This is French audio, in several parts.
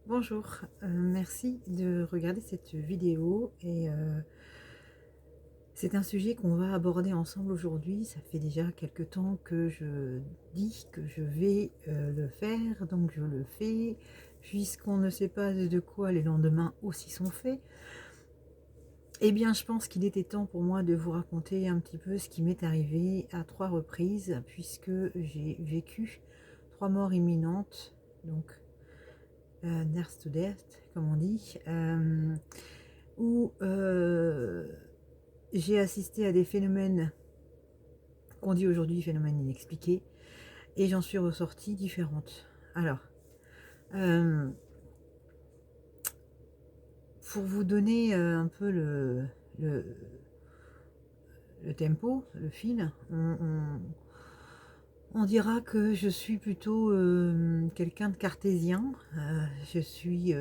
Bonjour, merci de regarder cette vidéo et c'est un sujet qu'on va aborder ensemble aujourd'hui. Ça fait déjà quelque temps que je dis que je vais le faire, donc je le fais. Puisqu'on ne sait pas de quoi les lendemains aussi sont faits, eh bien je pense qu'il était temps pour moi de vous raconter un petit peu ce qui m'est arrivé à 3 reprises, puisque j'ai vécu 3 morts imminentes, donc near to death, comme on dit, où j'ai assisté à des phénomènes qu'on dit aujourd'hui phénomènes inexpliqués, et j'en suis ressortie différente. Alors, euh, pour vous donner un peu le, le tempo, le fil, on dira que je suis plutôt quelqu'un de cartésien. Je suis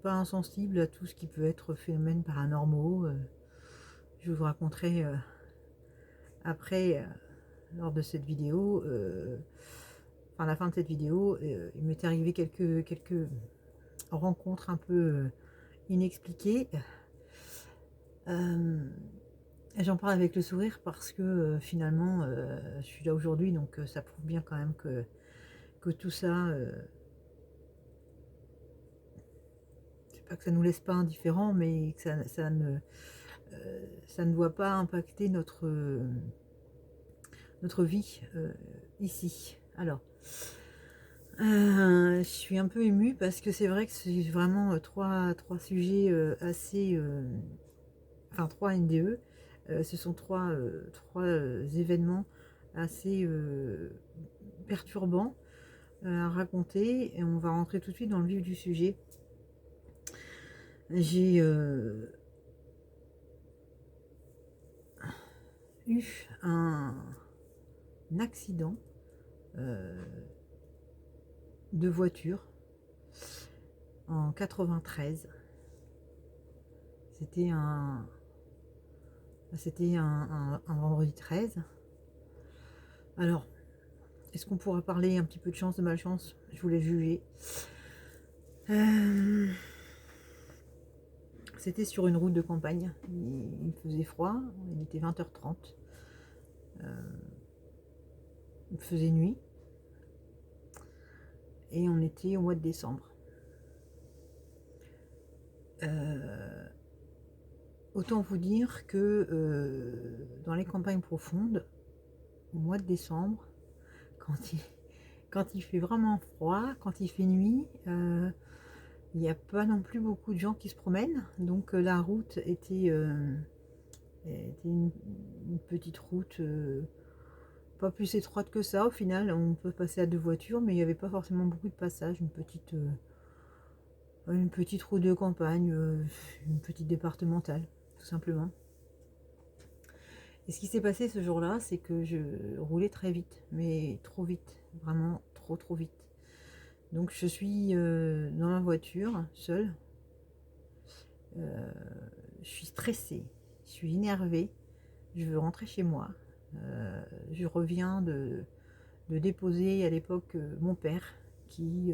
pas insensible à tout ce qui peut être phénomènes paranormaux. Je vous raconterai après, lors de cette vidéo, enfin la fin de cette vidéo, il m'est arrivé quelques rencontres un peu inexpliquées. Euh, J'en parle avec le sourire parce que finalement, je suis là aujourd'hui, donc ça prouve bien quand même que tout ça, c'est pas que ça nous laisse pas indifférents, mais que ça ne doit pas impacter notre vie ici. Alors, je suis un peu émue parce que c'est vrai que c'est vraiment trois sujets assez... enfin, trois NDE. Ce sont trois événements assez perturbants à raconter. Et on va rentrer tout de suite dans le vif du sujet. J'ai eu un accident euh, de voiture en 93. C'était un vendredi 13. Alors, est-ce qu'on pourra parler un petit peu de chance, de malchance? Je voulais juger. C'était sur une route de campagne. Il faisait froid, il était 20h30. Il faisait nuit. Et on était au mois de décembre. Autant vous dire que dans les campagnes profondes, au mois de décembre, quand il, quand il fait vraiment froid, quand il fait nuit, il n'y a pas non plus beaucoup de gens qui se promènent. Donc la route était une petite route pas plus étroite que ça. Au final, on peut passer à deux voitures, mais il n'y avait pas forcément beaucoup de passages. Une petite route de campagne, une petite départementale, tout simplement. Et ce qui s'est passé ce jour-là, c'est que je roulais très vite, mais trop vite, vraiment trop vite. Donc je suis dans ma voiture, seule. Euh, je suis stressée, je suis énervée, je veux rentrer chez moi. Je reviens de déposer à l'époque mon père qui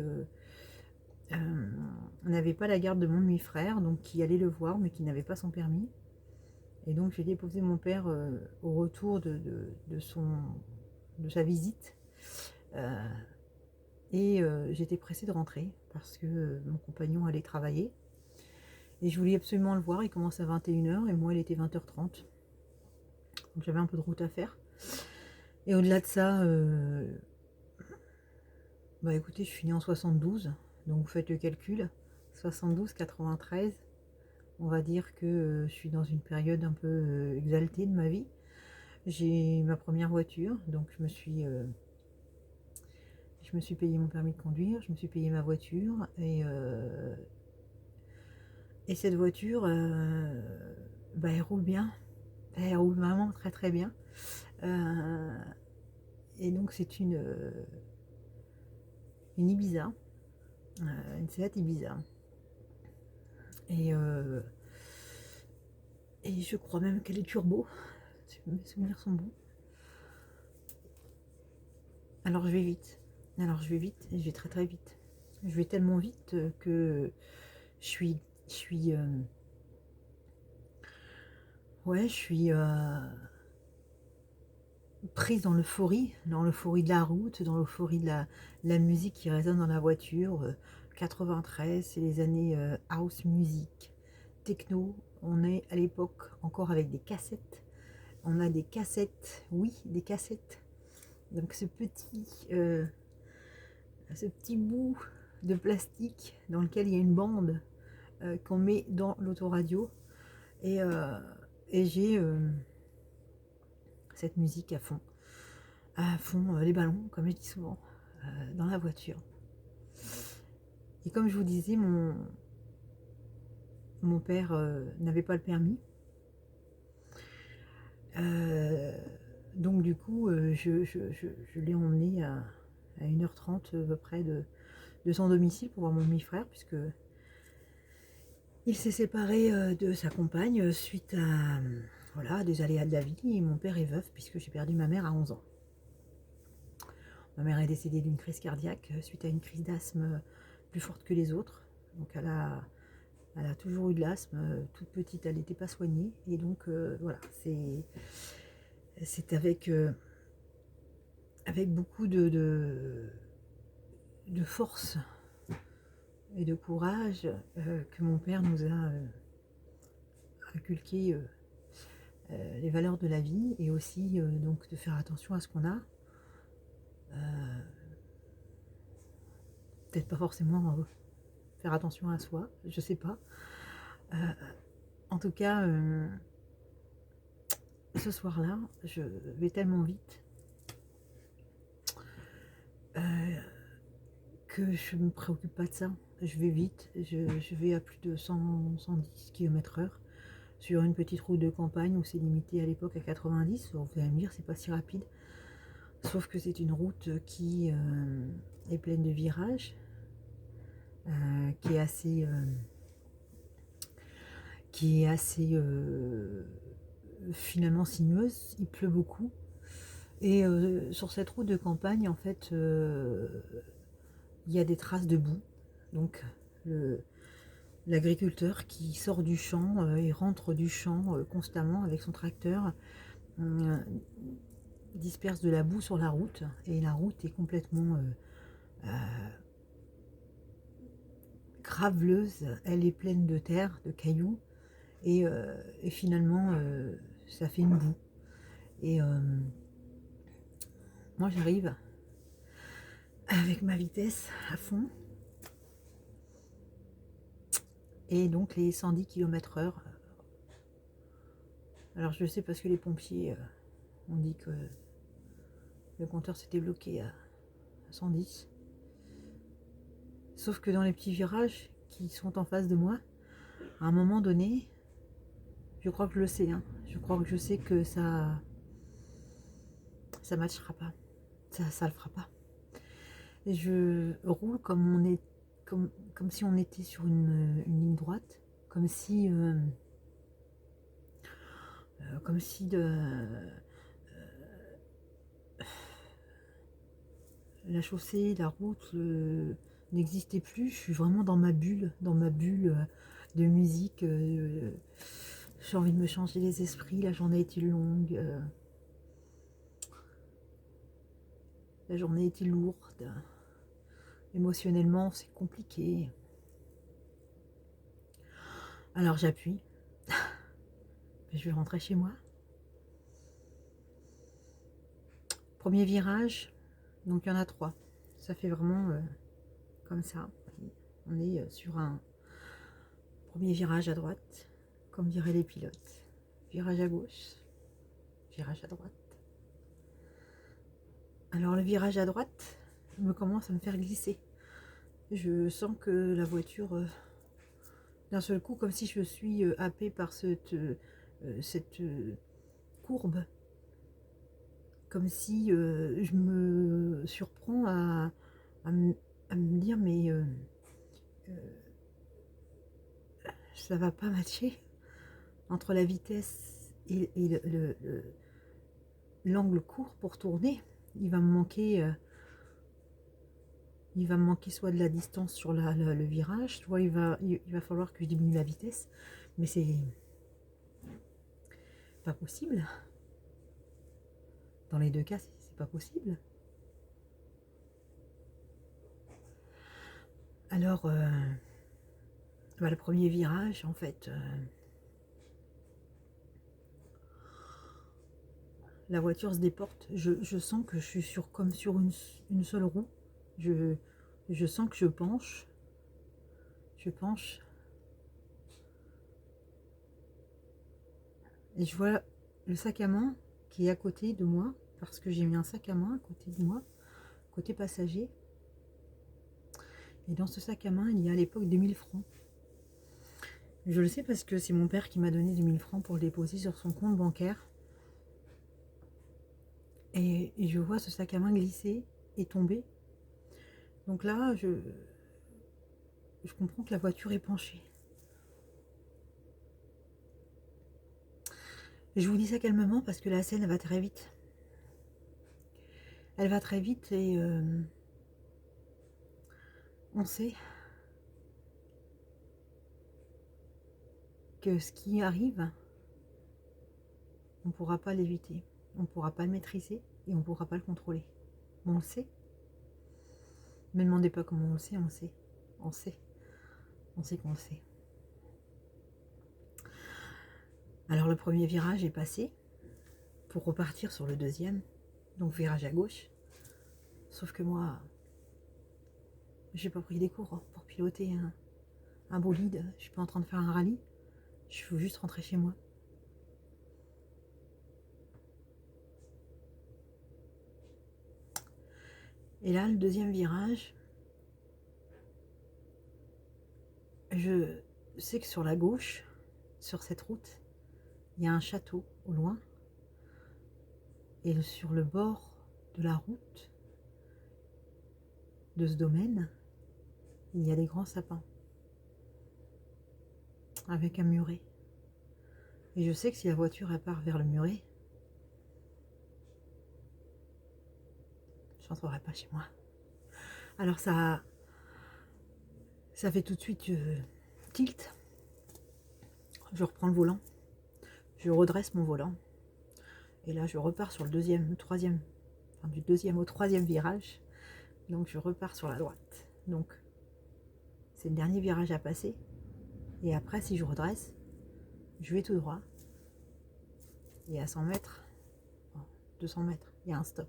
n'avait pas la garde de mon demi-frère, donc qui allait le voir, mais qui n'avait pas son permis. Et donc j'ai déposé mon père au retour de sa visite. Euh, et j'étais pressée de rentrer parce que mon compagnon allait travailler. Et je voulais absolument le voir, il commence à 21h et moi il était 20h30. Donc j'avais un peu de route à faire. Et au-delà de ça, bah écoutez, je suis née en 72, donc vous faites le calcul. 72, 93, on va dire que je suis dans une période un peu exaltée de ma vie. J'ai ma première voiture, donc je me suis payé mon permis de conduire, je me suis payé ma voiture, et cette voiture, bah, elle roule bien, elle roule vraiment très bien. Euh, et donc c'est une Ibiza, une Seat Ibiza. Et, euh, et je crois même qu'elle est turbo, si mes souvenirs sont bons. Alors je vais vite. Alors je vais vite, je vais très très vite. Je vais tellement vite que je suis, ouais, je suis prise dans l'euphorie de la route, dans l'euphorie de la musique qui résonne dans la voiture. 93, c'est les années house music, techno. On est à l'époque encore avec des cassettes. On a des cassettes, oui, des cassettes. Donc ce petit bout de plastique dans lequel il y a une bande qu'on met dans l'autoradio. Et, euh, et j'ai cette musique à fond les ballons, comme je dis souvent, dans la voiture. Et comme je vous disais, mon père n'avait pas le permis. Euh, donc du coup, je l'ai emmené à 1h30 à peu près de son domicile pour voir mon demi-frère, puisque il s'est séparé de sa compagne suite à voilà, des aléas de la vie. Et mon père est veuf, puisque j'ai perdu ma mère à 11 ans. Ma mère est décédée d'une crise cardiaque suite à une crise d'asthme plus forte que les autres. Donc elle a toujours eu de l'asthme. Toute petite, elle n'était pas soignée. Et donc voilà, c'est avec beaucoup de force et de courage que mon père nous a inculqué les valeurs de la vie et aussi donc de faire attention à ce qu'on a. Peut-être pas forcément faire attention à soi, je sais pas. Euh, En tout cas, ce soir-là, je vais tellement vite que je me préoccupe pas de ça. Je vais vite, je vais à plus de 110 km/h sur une petite route de campagne où c'est limité à l'époque à 90. Vous allez me dire, c'est pas si rapide. Sauf que c'est une route qui est pleine de virages, qui est assez finalement sinueuse. Il pleut beaucoup. Et sur cette route de campagne, en fait, il y a des traces de boue. Donc, l'agriculteur qui sort du champ et rentre du champ constamment avec son tracteur euh, disperse de la boue sur la route. Et la route est complètement graveleuse. Elle est pleine de terre, de cailloux. Et finalement, ça fait une boue. Et moi, j'arrive avec ma vitesse à fond. Et donc les 110 km/h. Alors je le sais parce que les pompiers ont dit que le compteur s'était bloqué à 110. Sauf que dans les petits virages qui sont en face de moi, à un moment donné, je crois que je le sais, hein, je crois que je sais que ça matchera pas, ça le fera pas. Et je roule comme si on était sur une ligne droite, comme si la chaussée, la route n'existait plus. Je suis vraiment dans ma bulle de musique. J'ai envie de me changer les esprits. La journée était longue. La journée était lourde. Émotionnellement, c'est compliqué. Alors j'appuie. Je vais rentrer chez moi. Premier virage. Donc il y en a 3. Ça fait vraiment comme ça. On est sur un premier virage à droite, comme diraient les pilotes. Virage à gauche, virage à droite. Alors le virage à droite me commence à me faire glisser. Je sens que la voiture, d'un seul coup, comme si je suis happée par cette courbe, comme si je me surprends à me dire mais ça va pas matcher entre la vitesse et l'angle court pour tourner. Il va me manquer il va me manquer soit de la distance sur le virage, soit il va falloir que je diminue la vitesse. Mais c'est pas possible. Dans les deux cas, c'est pas possible. Alors, le premier virage, en fait, la voiture se déporte. Je sens que je suis comme sur une seule roue. Je sens que je penche. Je penche. Et je vois le sac à main qui est à côté de moi, parce que j'ai mis un sac à main à côté de moi, côté passager. Et dans ce sac à main, il y a à l'époque 2000 francs. Je le sais parce que c'est mon père qui m'a donné 2000 francs pour le déposer sur son compte bancaire. Et je vois ce sac à main glisser et tomber. Donc là, je comprends que la voiture est penchée. Je vous dis ça calmement parce que la scène elle va très vite. Elle va très vite et on sait que ce qui arrive, on ne pourra pas l'éviter. On ne pourra pas le maîtriser et on ne pourra pas le contrôler. On le sait. Ne me demandez pas comment on le sait, on le sait. On sait. On sait qu'on le sait. Alors le premier virage est passé pour repartir sur le deuxième. Donc virage à gauche. Sauf que moi, j'ai pas pris des cours pour piloter un bolide. Je suis pas en train de faire un rallye. Je veux juste rentrer chez moi. Et là, le deuxième virage, je sais que sur la gauche, sur cette route, il y a un château au loin. Et sur le bord de la route de ce domaine, il y a des grands sapins avec un muret. Et je sais que si la voiture elle part vers le muret, je n'entrerai pas chez moi. Alors ça fait tout de suite tilt. Je reprends le volant, je redresse mon volant. Et là, je repars sur le deuxième, le troisième, enfin du deuxième au troisième virage. Donc je repars sur la droite. Donc c'est le dernier virage à passer. Et après, si je redresse, je vais tout droit. Et à 100 mètres, 200 mètres, il y a un stop.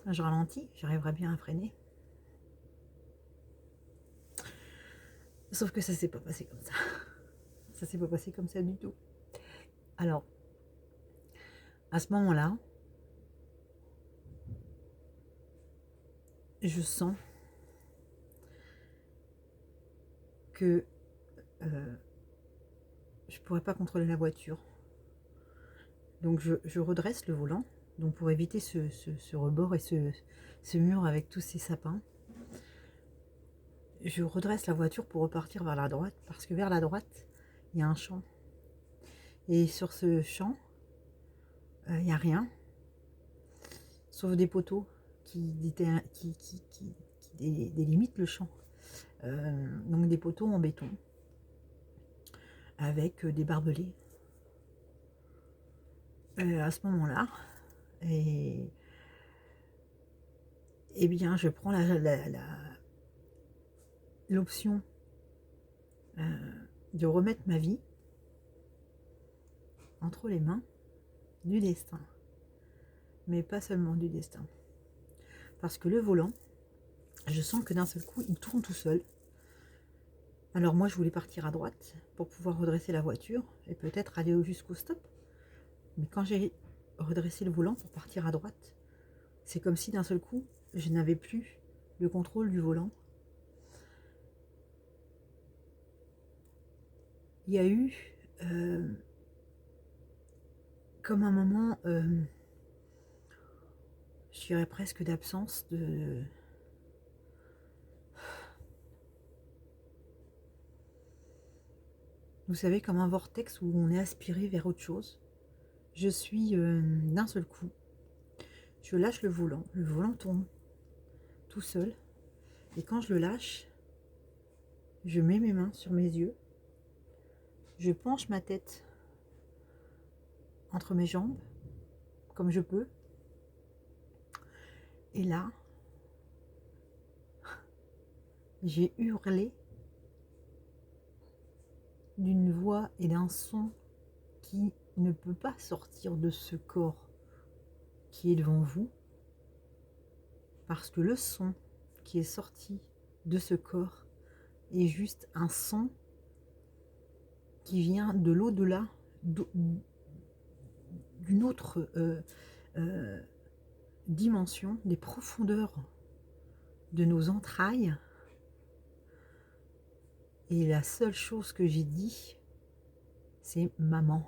Je ralentis, j'arriverai bien à freiner. Sauf que ça s'est pas passé comme ça. Ça s'est pas passé comme ça du tout. Alors, à ce moment-là, je sens que je pourrais pas contrôler la voiture. Donc je redresse le volant, donc pour éviter ce rebord et ce mur avec tous ces sapins. Je redresse la voiture pour repartir vers la droite, parce que vers la droite, il y a un champ. Et sur ce champ, il n'y a rien, sauf des poteaux qui délimitent le champ. Donc des poteaux en béton, avec des barbelés. À ce moment-là, et bien je prends l'option de remettre ma vie entre les mains du destin, mais pas seulement du destin, parce que le volant, je sens que d'un seul coup il tourne tout seul. Alors moi je voulais partir à droite pour pouvoir redresser la voiture et peut-être aller jusqu'au stop, mais quand j'ai redressé le volant pour partir à droite, c'est comme si d'un seul coup je n'avais plus le contrôle du volant. Il y a eu comme un moment, je dirais presque d'absence de... Vous savez, comme un vortex où on est aspiré vers autre chose. Je suis d'un seul coup, je lâche le volant tourne tout seul. Et quand je le lâche, je mets mes mains sur mes yeux, je penche ma tête entre mes jambes, comme je peux. Et là, j'ai hurlé d'une voix et d'un son qui ne peut pas sortir de ce corps qui est devant vous, parce que le son qui est sorti de ce corps est juste un son qui vient de l'au-delà, d'une autre euh, dimension, des profondeurs de nos entrailles. Et la seule chose que j'ai dit, c'est maman.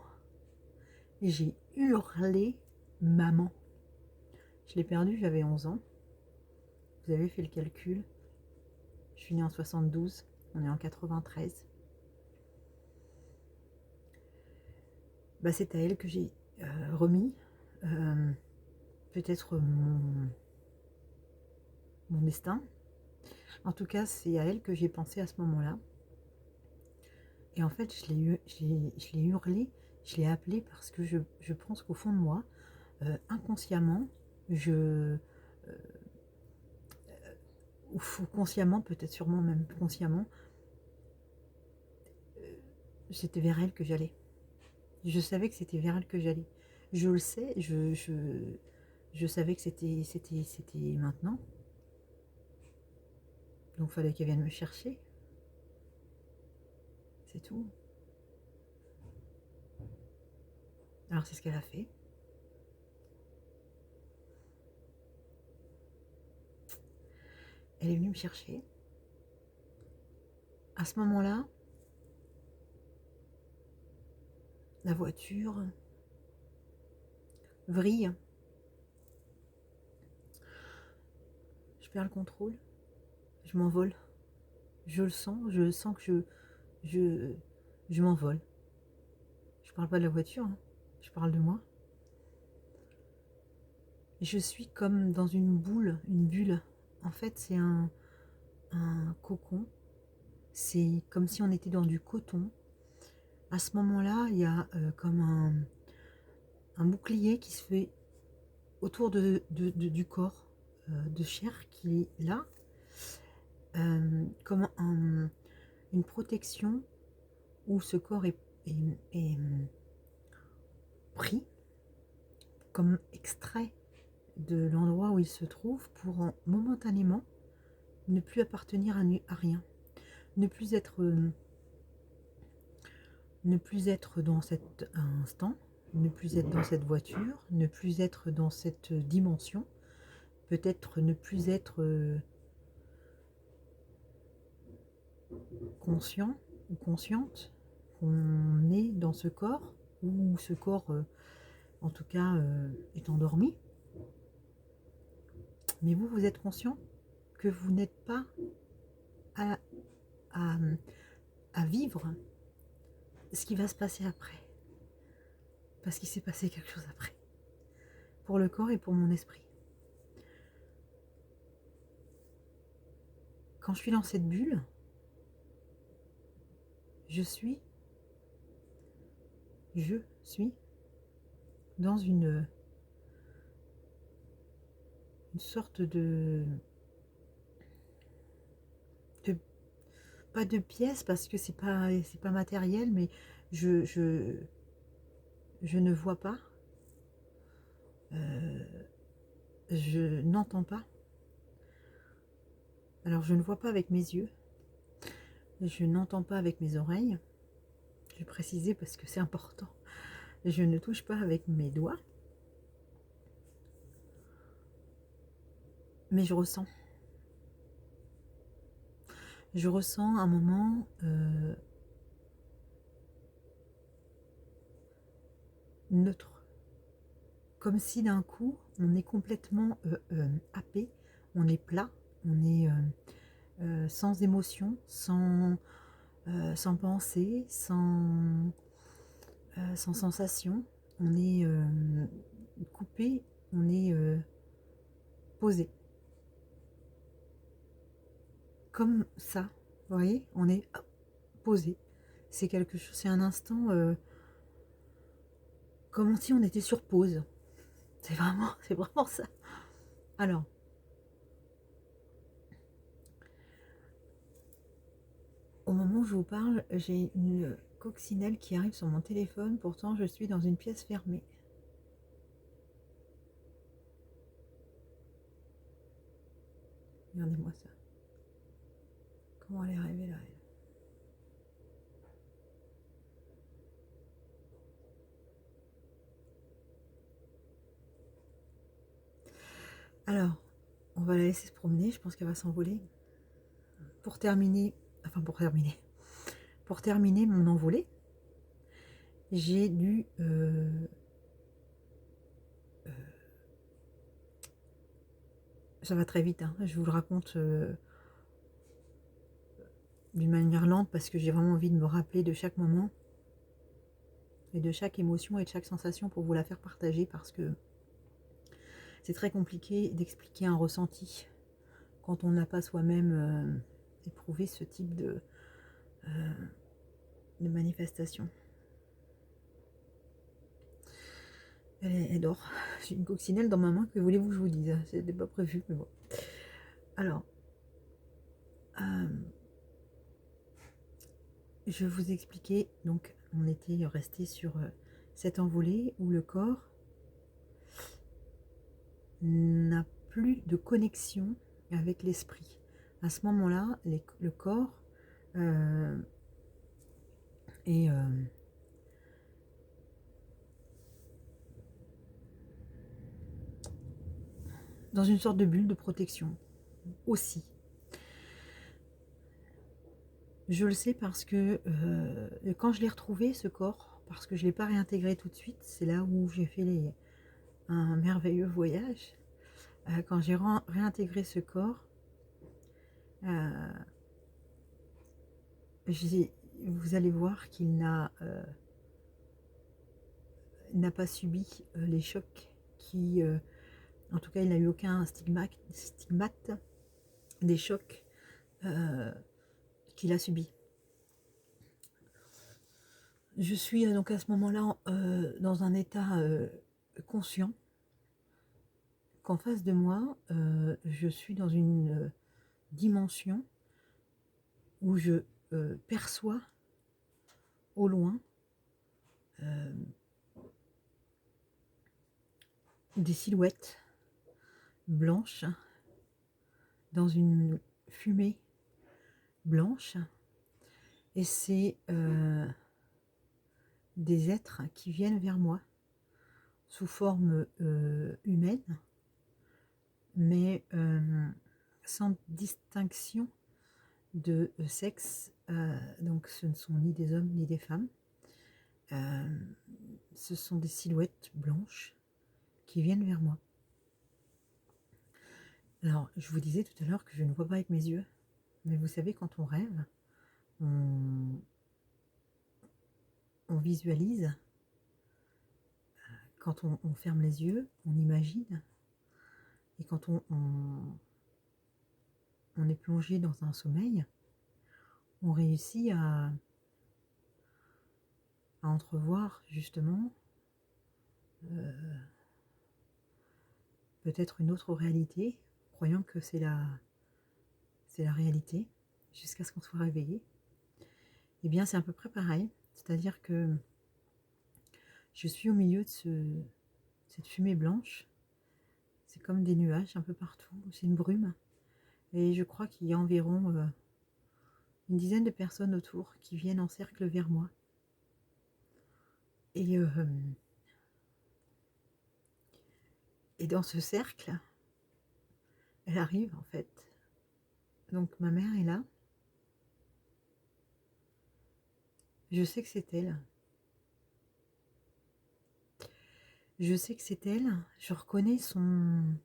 Et j'ai hurlé maman. Je l'ai perdu, j'avais 11 ans. Vous avez fait le calcul. Je suis née en 72, on est en 93. Bah, c'est à elle que j'ai remis peut-être mon destin. En tout cas, c'est à elle que j'ai pensé à ce moment-là. Et en fait, je l'ai hurlé, je l'ai appelé parce que je pense qu'au fond de moi, inconsciemment, ou consciemment, peut-être sûrement même consciemment, c'était vers elle que j'allais. Je savais que c'était vers elle que j'allais. Je le sais, je savais que c'était maintenant. Donc il fallait qu'elle vienne me chercher. C'est tout. Alors c'est ce qu'elle a fait. Elle est venue me chercher. À ce moment-là, la voiture vrille. Je perds le contrôle. Je m'envole. Je le sens. Je sens que je m'envole. Je parle pas de la voiture. Hein. Je parle de moi. Et je suis comme dans une boule, une bulle. En fait, c'est un cocon. C'est comme si on était dans du coton. À ce moment-là, il y a comme un bouclier qui se fait autour du corps de chair qui est là, comme une protection où ce corps est pris, comme extrait de l'endroit où il se trouve pour momentanément ne plus appartenir à rien, ne plus être dans cet instant, ne plus être dans cette voiture, ne plus être dans cette dimension, peut-être ne plus être conscient ou consciente qu'on est dans ce corps, ou ce corps, en tout cas, est endormi. Mais vous, vous êtes conscient que vous n'êtes pas à, à, à vivre ce qui va se passer après. Parce qu'il s'est passé quelque chose après. Pour le corps et pour mon esprit. Quand je suis dans cette bulle, je suis dans une sorte de pas de pièce parce que c'est pas matériel, mais je, je, je ne vois pas, je n'entends pas. Alors je ne vois pas avec mes yeux, je n'entends pas avec mes oreilles, je vais préciser parce que c'est important. Je ne touche pas avec mes doigts, mais je ressens. Je ressens un moment neutre, comme si d'un coup on est complètement happé, on est plat, on est sans émotion, sans pensée, sans sensation. On est coupé, on est posé. Comme ça, vous voyez, on est posé. C'est quelque chose, c'est un instant comme si on était sur pause. C'est vraiment ça. Alors, au moment où je vous parle, j'ai une coccinelle qui arrive sur mon téléphone. Pourtant, je suis dans une pièce fermée. Regardez-moi ça. Comment elle est arrivée là, elle? Alors, on va la laisser se promener. Je pense qu'elle va s'envoler. Pour terminer, pour terminer mon envolée, j'ai dû ça va très vite, hein. Je vous le raconte d'une manière lente parce que j'ai vraiment envie de me rappeler de chaque moment et de chaque émotion et de chaque sensation pour vous la faire partager, parce que c'est très compliqué d'expliquer un ressenti quand on n'a pas soi-même éprouvé ce type de manifestation. Elle dort. J'ai une coccinelle dans ma main, que voulez-vous que je vous dise? C'était pas prévu, mais bon. Alors, je vais vous expliquer. Donc, on était resté sur cette envolée où le corps n'a plus de connexion avec l'esprit. À ce moment-là, le corps est dans une sorte de bulle de protection aussi. Je le sais parce que quand je l'ai retrouvé, ce corps, parce que je ne l'ai pas réintégré tout de suite, c'est là où j'ai fait un merveilleux voyage. Quand j'ai réintégré ce corps, vous allez voir qu'il n'a pas subi les chocs qui... en tout cas, il n'a eu aucun stigmate des chocs qu'il a subis. Je suis donc à ce moment-là dans un état conscient qu'en face de moi, je suis dans une dimension où je perçois au loin des silhouettes blanches dans une fumée blanche, et c'est des êtres qui viennent vers moi sous forme humaine, mais sans distinction de sexe. Donc ce ne sont ni des hommes ni des femmes. Ce sont des silhouettes blanches qui viennent vers moi. Alors, je vous disais tout à l'heure que je ne vois pas avec mes yeux, mais vous savez, quand on rêve, on visualise. Quand on ferme les yeux, on imagine. Et quand on est plongé dans un sommeil, on réussit à entrevoir justement peut-être une autre réalité, croyant que c'est la réalité, jusqu'à ce qu'on soit réveillé. Eh bien, c'est à peu près pareil. C'est-à-dire que je suis au milieu de cette fumée blanche. C'est comme des nuages un peu partout. C'est une brume. Et je crois qu'il y a environ une dizaine de personnes autour qui viennent en cercle vers moi. Et dans ce cercle, elle arrive en fait. Donc ma mère est là. Je sais que c'est elle. Je sais que c'est elle. Je reconnais son...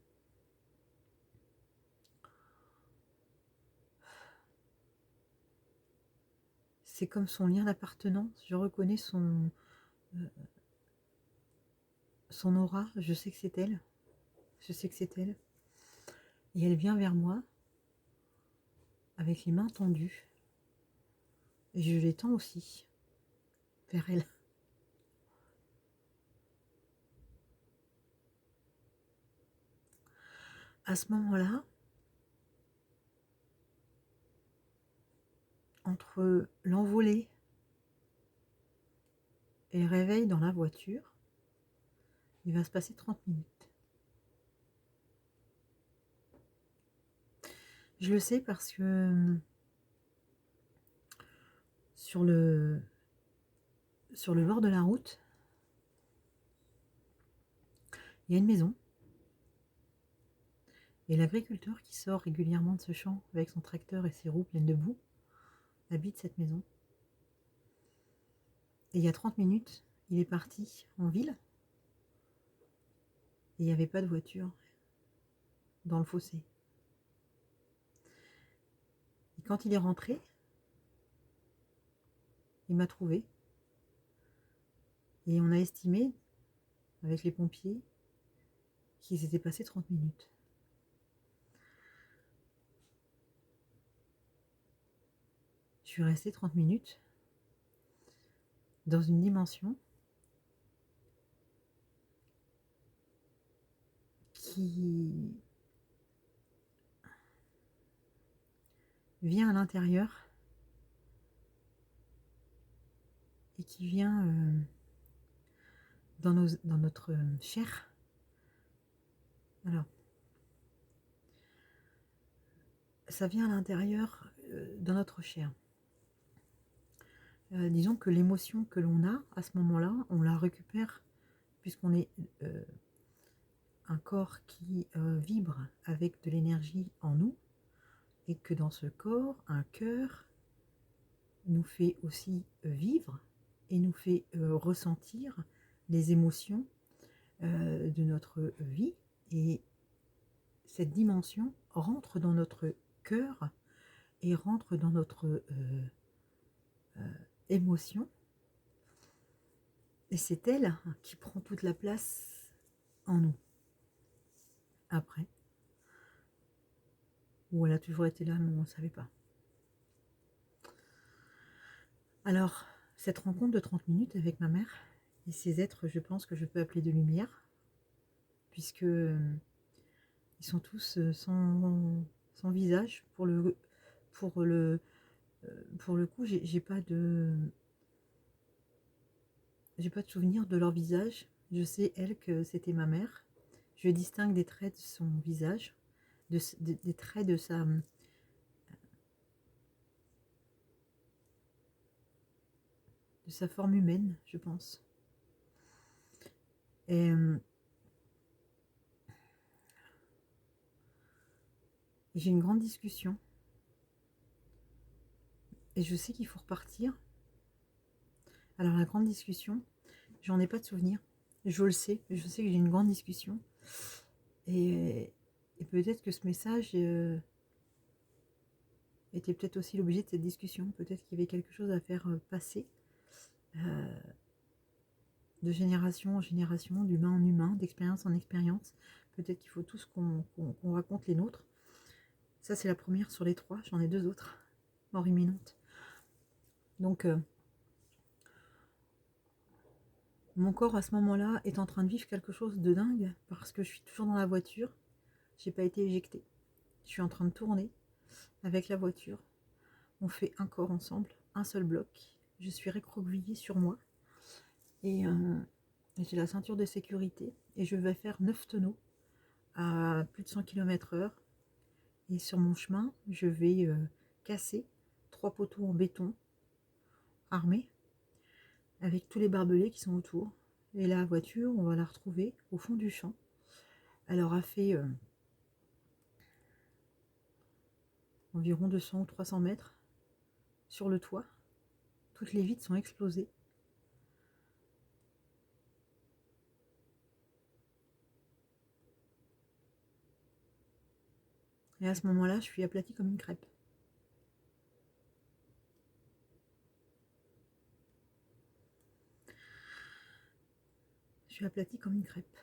C'est comme son lien d'appartenance. Je reconnais son aura. Je sais que c'est elle. Je sais que c'est elle. Et elle vient vers moi avec les mains tendues. Et je les tends aussi vers elle. À ce moment-là, entre l'envolée et le réveil dans la voiture, il va se passer 30 minutes. Je le sais parce que sur le bord de la route, il y a une maison. Et l'agriculteur qui sort régulièrement de ce champ avec son tracteur et ses roues pleines de boue habite cette maison. Et il y a 30 minutes, il est parti en ville et il n'y avait pas de voiture dans le fossé. Et quand il est rentré, il m'a trouvé et on a estimé, avec les pompiers, qu'il s'était passé 30 minutes. Je suis restée 30 minutes dans une dimension qui vient à l'intérieur et qui vient dans notre chair. Alors, ça vient à l'intérieur dans notre chair. Disons que l'émotion que l'on a à ce moment-là, on la récupère puisqu'on est un corps qui vibre avec de l'énergie en nous et que dans ce corps, un cœur nous fait aussi vivre et nous fait ressentir les émotions de notre vie, et cette dimension rentre dans notre cœur et rentre dans notre émotion, et c'est elle qui prend toute la place en nous après, ou elle a toujours été là mais on ne savait pas. Alors cette rencontre de 30 minutes avec ma mère et ces êtres, je pense que je peux appeler de lumière, puisque ils sont tous sans visage. Pour le coup, j'ai pas de souvenir de leur visage. Je sais, elle, que c'était ma mère. Je distingue des traits de son visage, des traits de sa forme humaine, je pense. Et j'ai une grande discussion. Et je sais qu'il faut repartir. Alors la grande discussion, j'en ai pas de souvenir. Je le sais. Je sais que j'ai une grande discussion. Et peut-être que ce message était peut-être aussi l'objet de cette discussion. Peut-être qu'il y avait quelque chose à faire passer de génération en génération, d'humain en humain, d'expérience en expérience. Peut-être qu'il faut tous qu'on raconte les nôtres. Ça, c'est la première sur les 3. J'en ai 2 autres. Mort imminente. Donc, mon corps, à ce moment-là, est en train de vivre quelque chose de dingue parce que je suis toujours dans la voiture. J'ai pas été éjectée. Je suis en train de tourner avec la voiture. On fait un corps ensemble, un seul bloc. Je suis recroquevillée sur moi. Et j'ai la ceinture de sécurité. Et je vais faire 9 tonneaux à plus de 100 km/h. Et sur mon chemin, je vais casser 3 poteaux en béton armés avec tous les barbelés qui sont autour. Et la voiture, on va la retrouver au fond du champ. Elle aura fait environ 200 ou 300 mètres sur le toit. Toutes les vitres sont explosées. Et à ce moment-là, je suis aplatie comme une crêpe. Je suis aplatie comme une crêpe.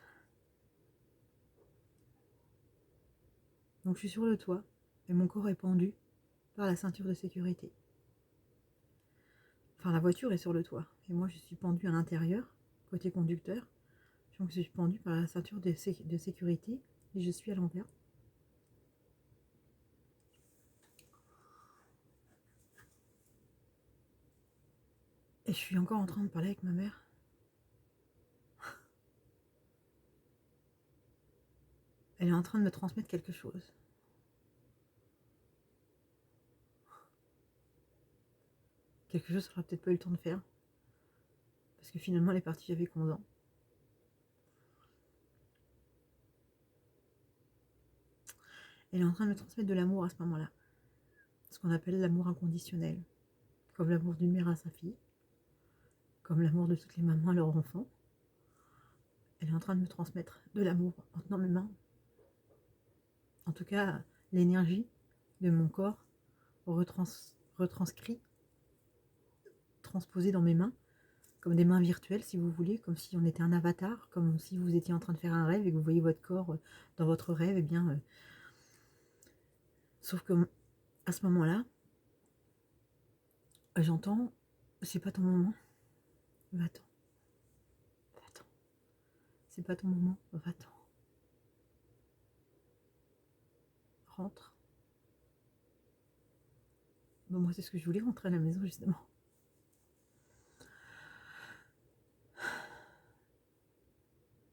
Donc je suis sur le toit et mon corps est pendu par la ceinture de sécurité. Enfin, la voiture est sur le toit et moi je suis pendue à l'intérieur, côté conducteur. Donc je suis pendue par la ceinture de sécurité et je suis à l'envers. Et je suis encore en train de parler avec ma mère. Elle est en train de me transmettre quelque chose. Quelque chose qu'elle n'aura peut-être pas eu le temps de faire. Parce que finalement, elle est partie avec 11 ans. Elle est en train de me transmettre de l'amour à ce moment-là. Ce qu'on appelle l'amour inconditionnel. Comme l'amour d'une mère à sa fille. Comme l'amour de toutes les mamans à leurs enfants. Elle est en train de me transmettre de l'amour en tenant mes mains. En tout cas, l'énergie de mon corps retranscrit, transposée dans mes mains, comme des mains virtuelles si vous voulez, comme si on était un avatar, comme si vous étiez en train de faire un rêve et que vous voyez votre corps dans votre rêve, et bien, sauf que à ce moment-là, j'entends, c'est pas ton moment, va-t'en, va-t'en, c'est pas ton moment, va-t'en, rentre. Bon, moi c'est ce que je voulais, rentrer à la maison justement.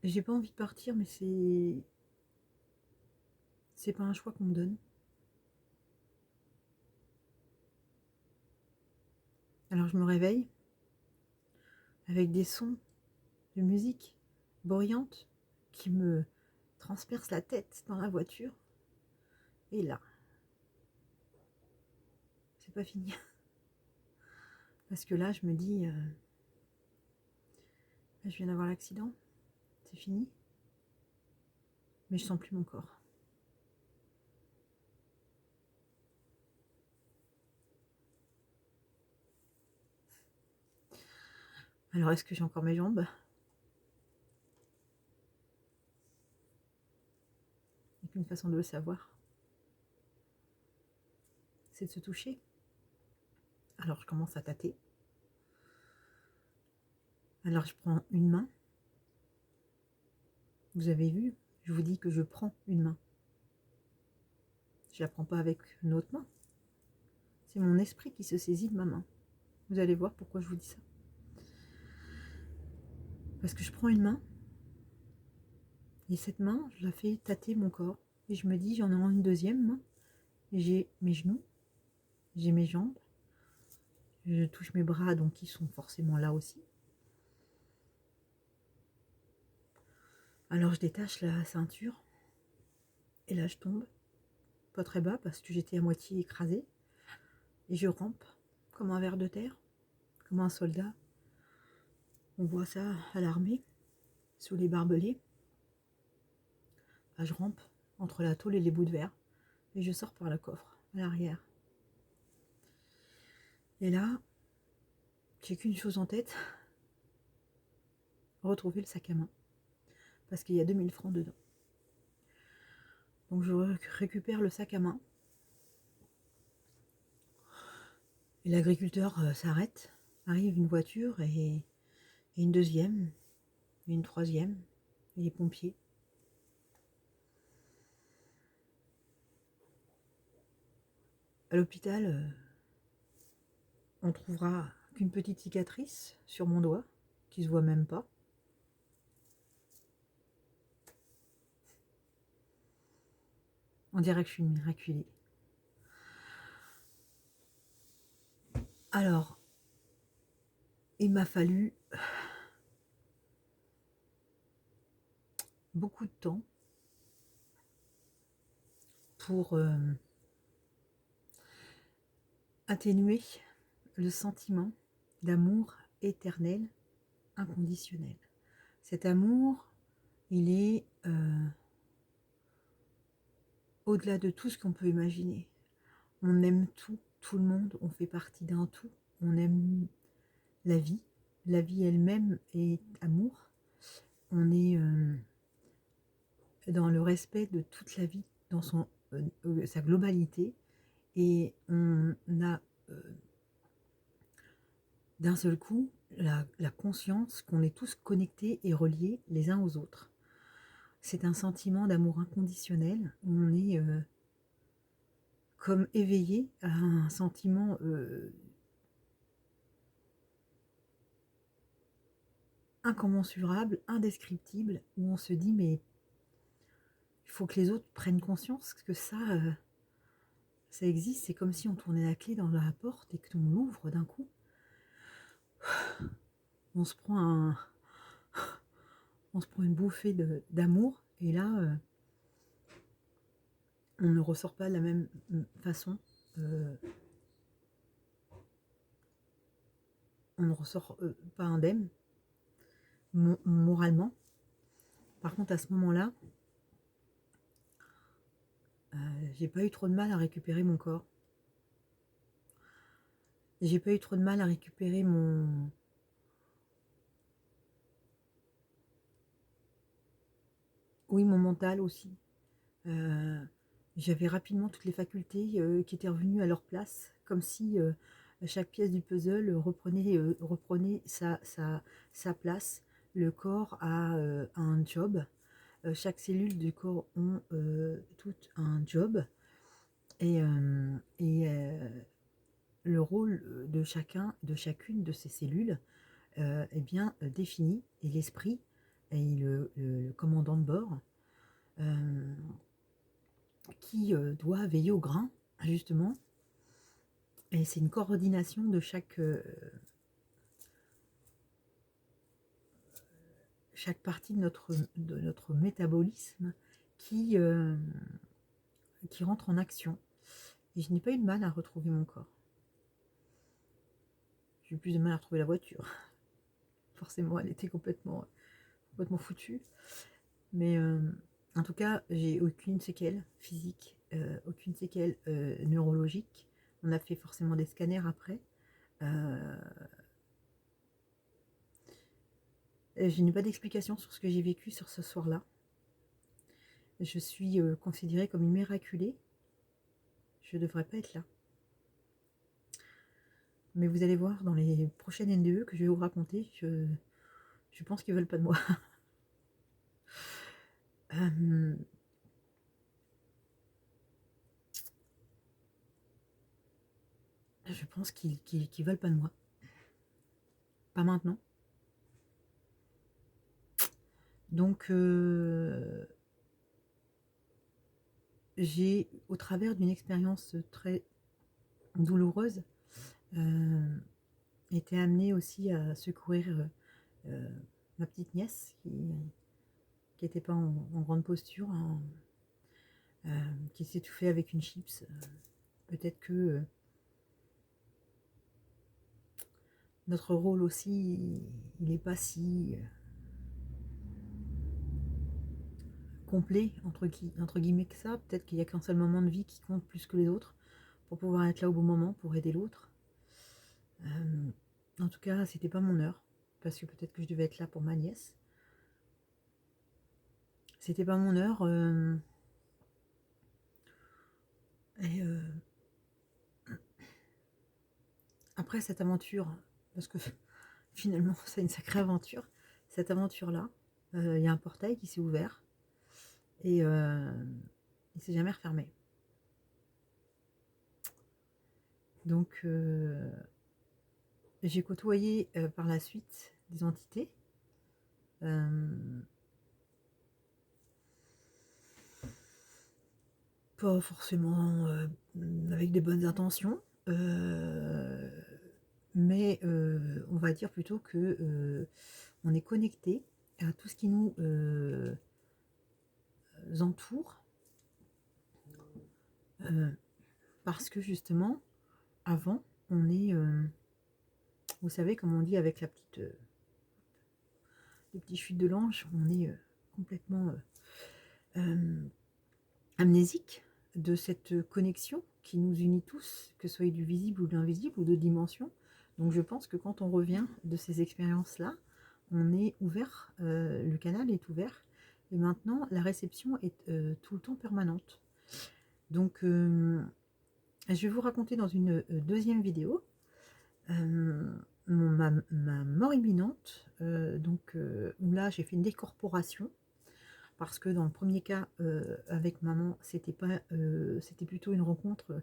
J'ai pas envie de partir, mais c'est pas un choix qu'on me donne. Alors je me réveille avec des sons de musique bruyante qui me transpercent la tête dans la voiture. Et là, c'est pas fini. Parce que là, je me dis, je viens d'avoir l'accident, c'est fini. Mais je sens plus mon corps. Alors, est-ce que j'ai encore mes jambes? Il n'y a qu'une façon de le savoir. C'est de se toucher. Alors, je commence à tâter. Alors, je prends une main. Vous avez vu, je vous dis que je prends une main. Je la prends pas avec une autre main. C'est mon esprit qui se saisit de ma main. Vous allez voir pourquoi je vous dis ça. Parce que je prends une main. Et cette main, je la fais tâter mon corps. Et je me dis, j'en ai une deuxième main. J'ai mes genoux. J'ai mes jambes. Je touche mes bras, donc ils sont forcément là aussi. Alors je détache la ceinture. Et là je tombe. Pas très bas parce que j'étais à moitié écrasée. Et je rampe comme un ver de terre. Comme un soldat. On voit ça à l'armée. Sous les barbelés. Là, je rampe entre la tôle et les bouts de verre. Et je sors par le coffre, à l'arrière. Et là, j'ai qu'une chose en tête. Retrouver le sac à main. Parce qu'il y a 2000 francs dedans. Donc je récupère le sac à main. Et l'agriculteur s'arrête. Arrive une voiture et une deuxième. Et une troisième. Et les pompiers. À l'hôpital, on trouvera qu'une petite cicatrice sur mon doigt, qui se voit même pas. On dirait que je suis une miraculée. Alors, il m'a fallu beaucoup de temps pour atténuer le sentiment d'amour éternel, inconditionnel. Cet amour, il est au-delà de tout ce qu'on peut imaginer. On aime tout le monde, on fait partie d'un tout, on aime la vie elle-même est amour, on est dans le respect de toute la vie, dans son sa globalité, et on a d'un seul coup la conscience qu'on est tous connectés et reliés les uns aux autres. C'est un sentiment d'amour inconditionnel où on est comme éveillé à un sentiment incommensurable, indescriptible, où on se dit mais il faut que les autres prennent conscience que ça existe. C'est comme si on tournait la clé dans la porte et que l'on l'ouvre d'un coup. On se prend une bouffée d'amour, et là, on ne ressort pas de la même façon. On ne ressort pas indemne, moralement. Par contre, à ce moment-là, j'ai pas eu trop de mal à récupérer mon corps. J'ai pas eu trop de mal à récupérer mon mental aussi. J'avais rapidement toutes les facultés qui étaient revenues à leur place, comme si chaque pièce du puzzle reprenait sa place. Le corps a un job. Chaque cellule du corps ont tout un job. Et le rôle de chacune de ces cellules est bien défini. Et l'esprit et le commandant de bord qui doit veiller au grain, justement. Et c'est une coordination de chaque partie de notre métabolisme qui rentre en action. Et je n'ai pas eu de mal à retrouver mon corps. J'ai eu plus de mal à retrouver la voiture. Forcément, elle était complètement foutue. Mais en tout cas, j'ai aucune séquelle physique, aucune séquelle neurologique. On a fait forcément des scanners après. Je n'ai pas d'explication sur ce que j'ai vécu sur ce soir-là. Je suis considérée comme une miraculée. Je ne devrais pas être là. Mais vous allez voir dans les prochaines NDE que je vais vous raconter, je pense qu'ils veulent pas de moi. Je pense qu'ils veulent pas de moi. Pas maintenant. Donc, j'ai, au travers d'une expérience très douloureuse, été amenée aussi à secourir ma petite nièce qui n'était pas en grande posture, qui s'étouffait avec une chips. Peut-être que notre rôle aussi, il n'est pas si complet, entre guillemets, que ça. Peut-être qu'il n'y a qu'un seul moment de vie qui compte plus que les autres pour pouvoir être là au bon moment, pour aider l'autre. En tout cas, c'était pas mon heure, parce que peut-être que je devais être là pour ma nièce. C'était pas mon heure. Et après cette aventure, parce que finalement c'est une sacrée aventure, cette aventure-là, il y a un portail qui s'est ouvert et il s'est jamais refermé. Donc j'ai côtoyé par la suite des entités. Pas forcément avec des bonnes intentions, mais on va dire plutôt que on est connecté à tout ce qui nous entoure, parce que justement, avant, on est, vous savez, comme on dit avec la petite, le petit chute de l'ange, on est complètement amnésique de cette connexion qui nous unit tous, que ce soit du visible ou de l'invisible ou de dimension. Donc je pense que quand on revient de ces expériences-là, on est ouvert, le canal est ouvert, et maintenant la réception est tout le temps permanente. Donc, je vais vous raconter dans une deuxième vidéo ma mort imminente, où là j'ai fait une décorporation, parce que dans le premier cas avec maman, c'était pas, c'était plutôt une rencontre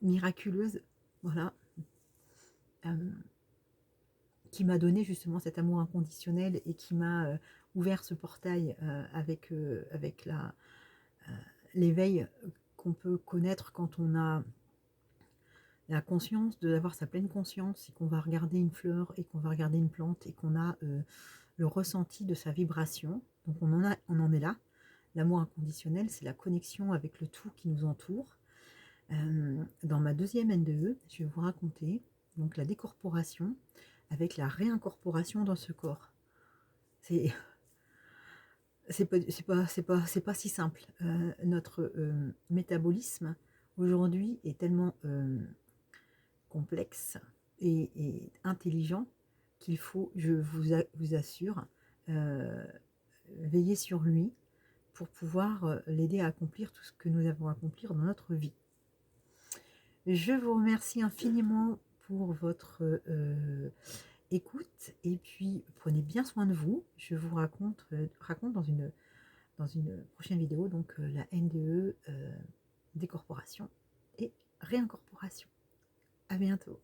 miraculeuse, voilà, euh, qui m'a donné justement cet amour inconditionnel et qui m'a ouvert ce portail avec l'éveil qu'on peut connaître quand on a la conscience d'avoir sa pleine conscience et qu'on va regarder une fleur et qu'on va regarder une plante et qu'on a le ressenti de sa vibration. Donc on en est là. L'amour inconditionnel, c'est la connexion avec le tout qui nous entoure. Dans ma deuxième NDE, je vais vous raconter donc la décorporation avec la réincorporation dans ce corps. C'est pas si simple. Notre métabolisme aujourd'hui est tellement complexe et intelligent qu'il faut, je vous assure, euh, veiller sur lui pour pouvoir l'aider à accomplir tout ce que nous avons à accomplir dans notre vie. Je vous remercie infiniment pour votre écoute et puis prenez bien soin de vous. Je vous raconte dans une prochaine vidéo donc la NDE, décorporation et réincorporation. À bientôt.